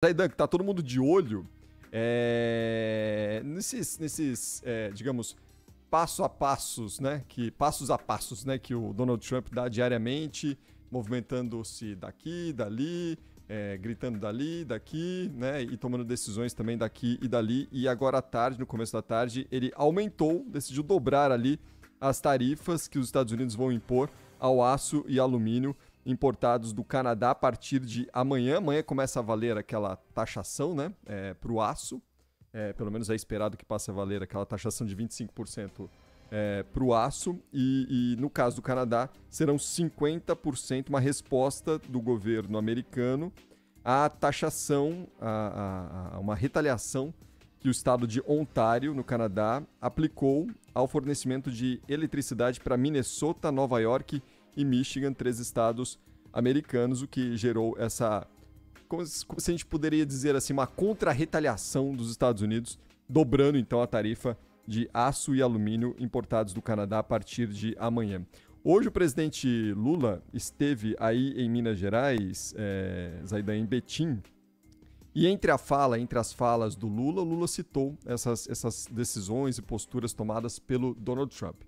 Zaidan, que tá todo mundo de olho digamos, passo a passos, né? Passos a passos, né? Que o Donald Trump dá diariamente, movimentando-se daqui, dali, gritando dali, daqui, né? E tomando decisões também daqui e dali. E agora à tarde, no começo da tarde, ele decidiu dobrar ali as tarifas que os Estados Unidos vão impor ao aço e alumínio importados do Canadá a partir de amanhã. Amanhã começa a valer aquela taxação, né, para o aço. Pelo menos é esperado que passe a valer aquela taxação de 25% para o aço. E no caso do Canadá, serão 50%, uma resposta do governo americano à taxação, a uma retaliação que o estado de Ontário, no Canadá, aplicou ao fornecimento de eletricidade para Minnesota, Nova York e Michigan, 3 estados americanos, o que gerou essa, como se a gente poderia dizer assim, uma contra-retaliação dos Estados Unidos, dobrando então a tarifa de aço e alumínio importados do Canadá a partir de amanhã. Hoje o presidente Lula esteve aí em Minas Gerais, Zaidan, em Betim, e entre as falas do Lula, o Lula citou essas decisões e posturas tomadas pelo Donald Trump.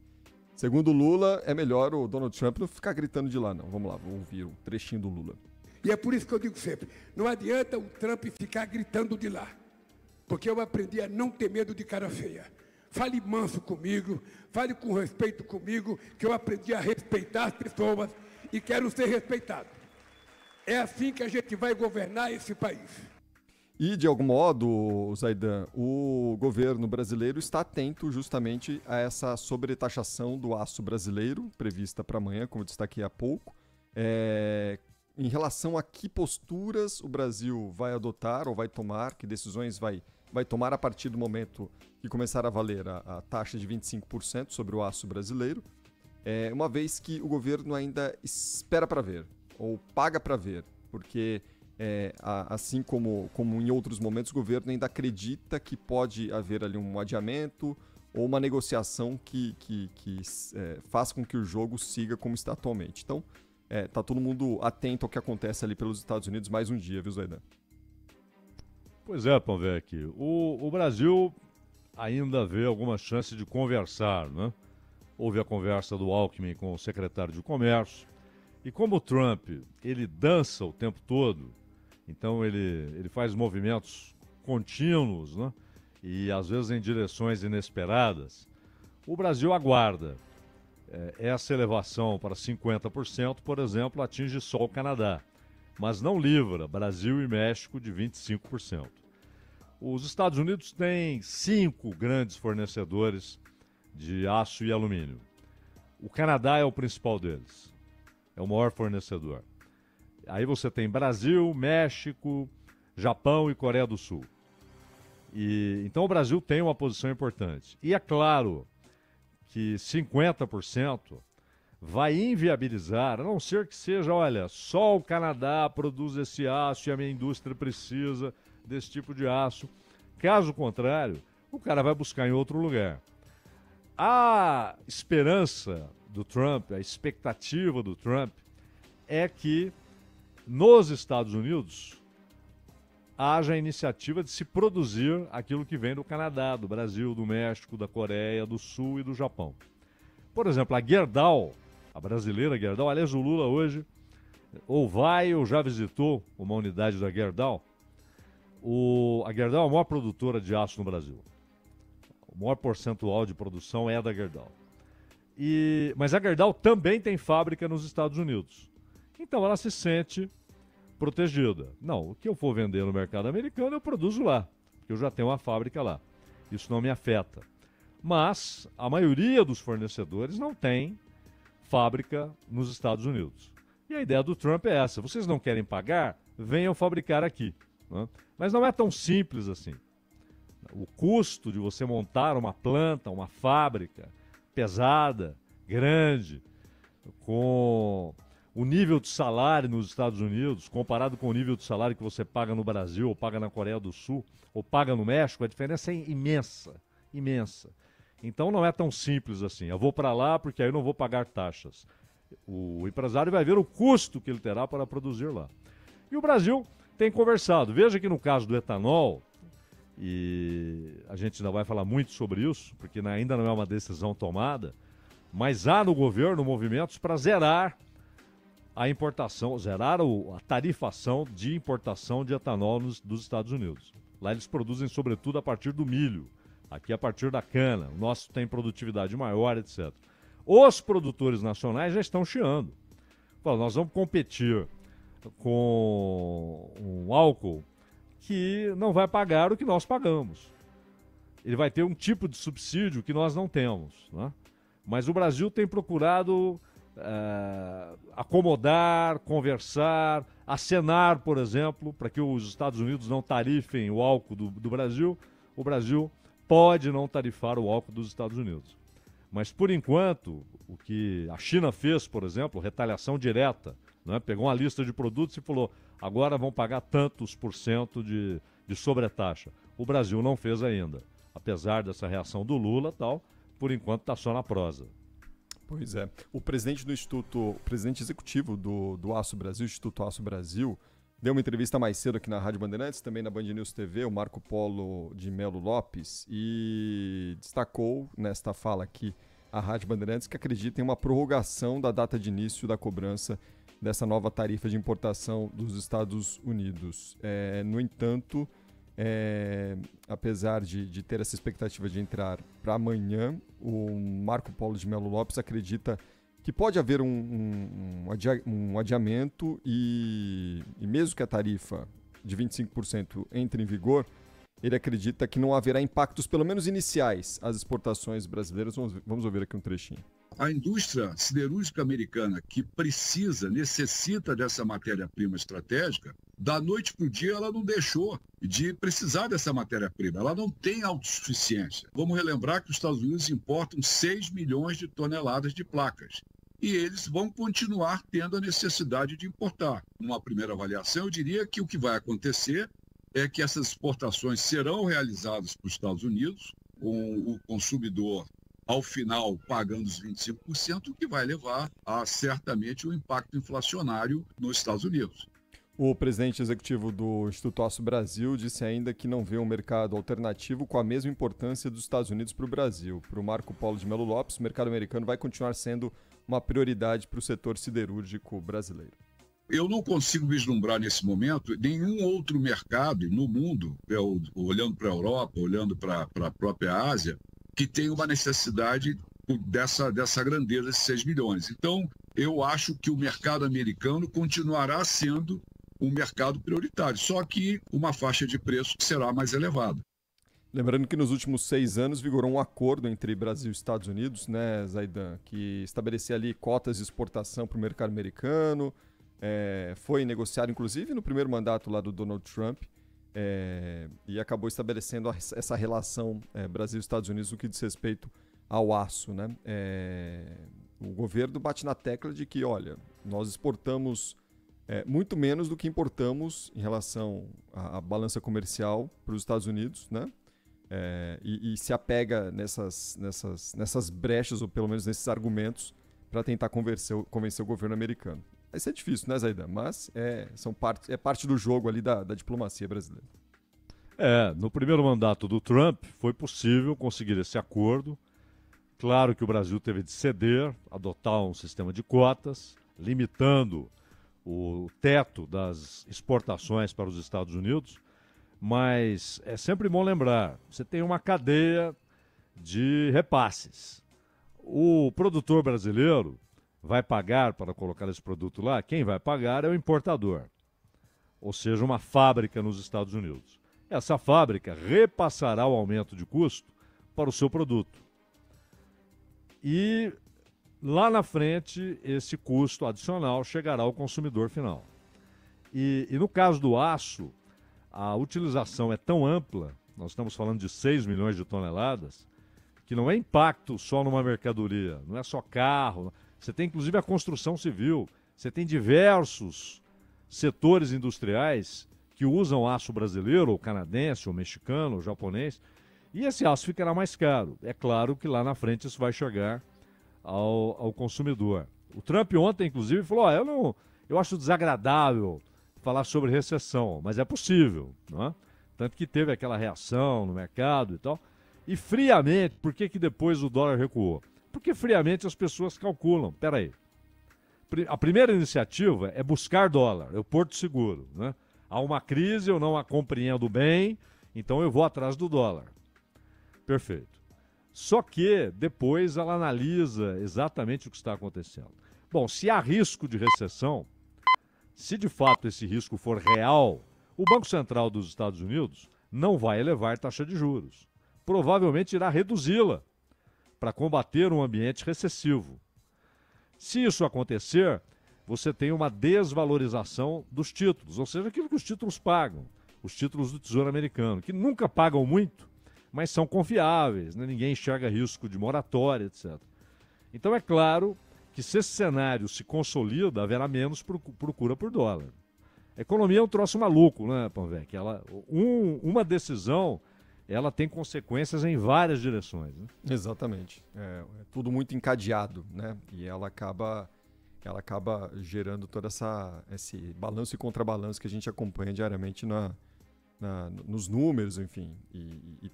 Segundo Lula, é melhor o Donald Trump não ficar gritando de lá, não. Vamos lá, vamos ouvir um trechinho do Lula. E é por isso que eu digo sempre, não adianta o Trump ficar gritando de lá, porque eu aprendi a não ter medo de cara feia. Fale manso comigo, fale com respeito comigo, que eu aprendi a respeitar as pessoas e quero ser respeitado. É assim que a gente vai governar esse país. E, de algum modo, Zaidan, o governo brasileiro está atento justamente a essa sobretaxação do aço brasileiro, prevista para amanhã, como eu destaquei há pouco. Em relação a que posturas o Brasil vai adotar ou vai tomar, que decisões vai tomar a partir do momento que começar a valer a taxa de 25% sobre o aço brasileiro, uma vez que o governo ainda espera para ver, ou paga para ver, porque... assim como em outros momentos, o governo ainda acredita que pode haver ali um adiamento ou uma negociação que faça com que o jogo siga como está atualmente. Então, tá todo mundo atento ao que acontece ali pelos Estados Unidos mais um dia, viu, Zaidan? Pois é, Panvec. O Brasil ainda vê alguma chance de conversar, né? Houve a conversa do Alckmin com o secretário de Comércio. E como o Trump, ele dança o tempo todo, então ele faz movimentos contínuos, né? E às vezes em direções inesperadas. O Brasil aguarda. Essa elevação para 50%, por exemplo, atinge só o Canadá, mas não livra Brasil e México de 25%. Os Estados Unidos têm 5 grandes fornecedores de aço e alumínio. O Canadá é o principal deles, é o maior fornecedor. Aí você tem Brasil, México, Japão e Coreia do Sul. Então o Brasil tem uma posição importante. E é claro que 50% vai inviabilizar, a não ser que seja, olha, só o Canadá produz esse aço e a minha indústria precisa desse tipo de aço. Caso contrário, o cara vai buscar em outro lugar. A esperança do Trump, a expectativa do Trump é que nos Estados Unidos haja a iniciativa de se produzir aquilo que vem do Canadá, do Brasil, do México, da Coreia do Sul e do Japão. Por exemplo, a Gerdau, a brasileira Gerdau, aliás, o Lula hoje ou já visitou uma unidade da Gerdau. A Gerdau é a maior produtora de aço no Brasil. O maior percentual de produção é da Gerdau. Mas a Gerdau também tem fábrica nos Estados Unidos. Então ela se sente protegida. Não, o que eu for vender no mercado americano eu produzo lá, porque eu já tenho uma fábrica lá. Isso não me afeta. Mas a maioria dos fornecedores não tem fábrica nos Estados Unidos. E a ideia do Trump é essa: vocês não querem pagar? Venham fabricar aqui. Né? Mas não é tão simples assim. O custo de você montar uma planta, uma fábrica pesada, grande, com o nível de salário nos Estados Unidos, comparado com o nível de salário que você paga no Brasil, ou paga na Coreia do Sul, ou paga no México, a diferença é imensa, imensa. Então não é tão simples assim. Eu vou para lá porque aí eu não vou pagar taxas. O empresário vai ver o custo que ele terá para produzir lá. E o Brasil tem conversado. Veja que no caso do etanol, e a gente ainda vai falar muito sobre isso, porque ainda não é uma decisão tomada, mas há no governo movimentos para zerar a importação, zerar a tarifação de importação de etanol dos Estados Unidos. Lá eles produzem sobretudo a partir do milho, aqui a partir da cana. O nosso tem produtividade maior, etc. Os produtores nacionais já estão chiando. Falam, nós vamos competir com um álcool que não vai pagar o que nós pagamos. Ele vai ter um tipo de subsídio que nós não temos, né? Mas o Brasil tem procurado acomodar, conversar, acenar, por exemplo, para que os Estados Unidos não tarifem o álcool do Brasil. O Brasil pode não tarifar o álcool dos Estados Unidos. Mas, por enquanto, o que a China fez, por exemplo, retaliação direta, né? Pegou uma lista de produtos e falou, agora vão pagar tantos por cento de sobretaxa. O Brasil não fez ainda. Apesar dessa reação do Lula, tal, por enquanto está só na prosa. Pois é. O presidente do Instituto, o presidente executivo do Aço Brasil, Instituto Aço Brasil, deu uma entrevista mais cedo aqui na Rádio Bandeirantes, também na Band News TV, o Marco Polo de Melo Lopes, e destacou nesta fala aqui a Rádio Bandeirantes que acredita em uma prorrogação da data de início da cobrança dessa nova tarifa de importação dos Estados Unidos. No entanto, apesar de ter essa expectativa de entrar para amanhã, o Marco Polo de Melo Lopes acredita que pode haver um adiamento e mesmo que a tarifa de 25% entre em vigor, ele acredita que não haverá impactos, pelo menos iniciais, às exportações brasileiras. Vamos ouvir aqui um trechinho. A indústria siderúrgica americana, que necessita dessa matéria-prima estratégica, da noite para o dia ela não deixou de precisar dessa matéria-prima. Ela não tem autossuficiência. Vamos relembrar que os Estados Unidos importam 6 milhões de toneladas de placas. E eles vão continuar tendo a necessidade de importar. Numa primeira avaliação, eu diria que o que vai acontecer é que essas exportações serão realizadas para os Estados Unidos, com o consumidor, ao final, pagando os 25%, o que vai levar a, certamente, um impacto inflacionário nos Estados Unidos. O presidente executivo do Instituto Aço Brasil disse ainda que não vê um mercado alternativo com a mesma importância dos Estados Unidos para o Brasil. Para o Marco Polo de Melo Lopes, o mercado americano vai continuar sendo uma prioridade para o setor siderúrgico brasileiro. Eu não consigo vislumbrar nesse momento nenhum outro mercado no mundo, olhando para a Europa, olhando para a própria Ásia, que tenha uma necessidade dessa grandeza de 6 milhões. Então, eu acho que o mercado americano continuará sendo um mercado prioritário, só que uma faixa de preço que será mais elevada. Lembrando que nos últimos 6 anos vigorou um acordo entre Brasil e Estados Unidos, né, Zaidan, que estabelecia ali cotas de exportação para o mercado americano. Foi negociado, inclusive, no primeiro mandato lá do Donald Trump, e acabou estabelecendo essa relação Brasil e Estados Unidos no que diz respeito ao aço, né? O governo bate na tecla de que, olha, nós exportamos muito menos do que importamos em relação à balança comercial para os Estados Unidos, né? E se apega nessas brechas, ou pelo menos nesses argumentos, para tentar convencer o governo americano. Vai ser difícil, né, Zaidan? Mas é parte do jogo ali da diplomacia brasileira. No primeiro mandato do Trump foi possível conseguir esse acordo. Claro que o Brasil teve de ceder, adotar um sistema de cotas, limitando o teto das exportações para os Estados Unidos, mas é sempre bom lembrar, você tem uma cadeia de repasses. O produtor brasileiro vai pagar para colocar esse produto lá, quem vai pagar é o importador, ou seja, uma fábrica nos Estados Unidos. Essa fábrica repassará o aumento de custo para o seu produto. E lá na frente, esse custo adicional chegará ao consumidor final. E no caso do aço, a utilização é tão ampla, nós estamos falando de 6 milhões de toneladas, que não é impacto só numa mercadoria, não é só carro. Você tem inclusive a construção civil, você tem diversos setores industriais que usam aço brasileiro, ou canadense, ou mexicano, ou japonês, e esse aço ficará mais caro. É claro que lá na frente isso vai chegar ao consumidor. O Trump ontem, inclusive, falou, eu acho desagradável falar sobre recessão, mas é possível, né? Tanto que teve aquela reação no mercado e tal. E friamente, por que depois o dólar recuou? Porque friamente as pessoas calculam, peraí, a primeira iniciativa é buscar dólar, é o porto seguro, né? Há uma crise, eu não a compreendo bem, então eu vou atrás do dólar. Perfeito. Só que depois ela analisa exatamente o que está acontecendo. Bom, se há risco de recessão, se de fato esse risco for real, o Banco Central dos Estados Unidos não vai elevar taxa de juros. Provavelmente irá reduzi-la para combater um ambiente recessivo. Se isso acontecer, você tem uma desvalorização dos títulos, ou seja, aquilo que os títulos pagam, os títulos do Tesouro Americano, que nunca pagam muito, mas são confiáveis, né? Ninguém enxerga risco de moratória, etc. Então é claro que se esse cenário se consolida, haverá menos procura por dólar. A economia é um troço maluco, né, Panvec? Uma decisão, ela tem consequências em várias direções, né? Exatamente. É tudo muito encadeado, né? E ela acaba gerando todo esse balanço e contrabalanço que a gente acompanha diariamente nos números, enfim, e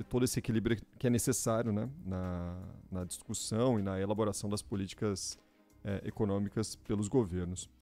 todo esse equilíbrio que é necessário, né, na discussão e na elaboração das políticas econômicas pelos governos.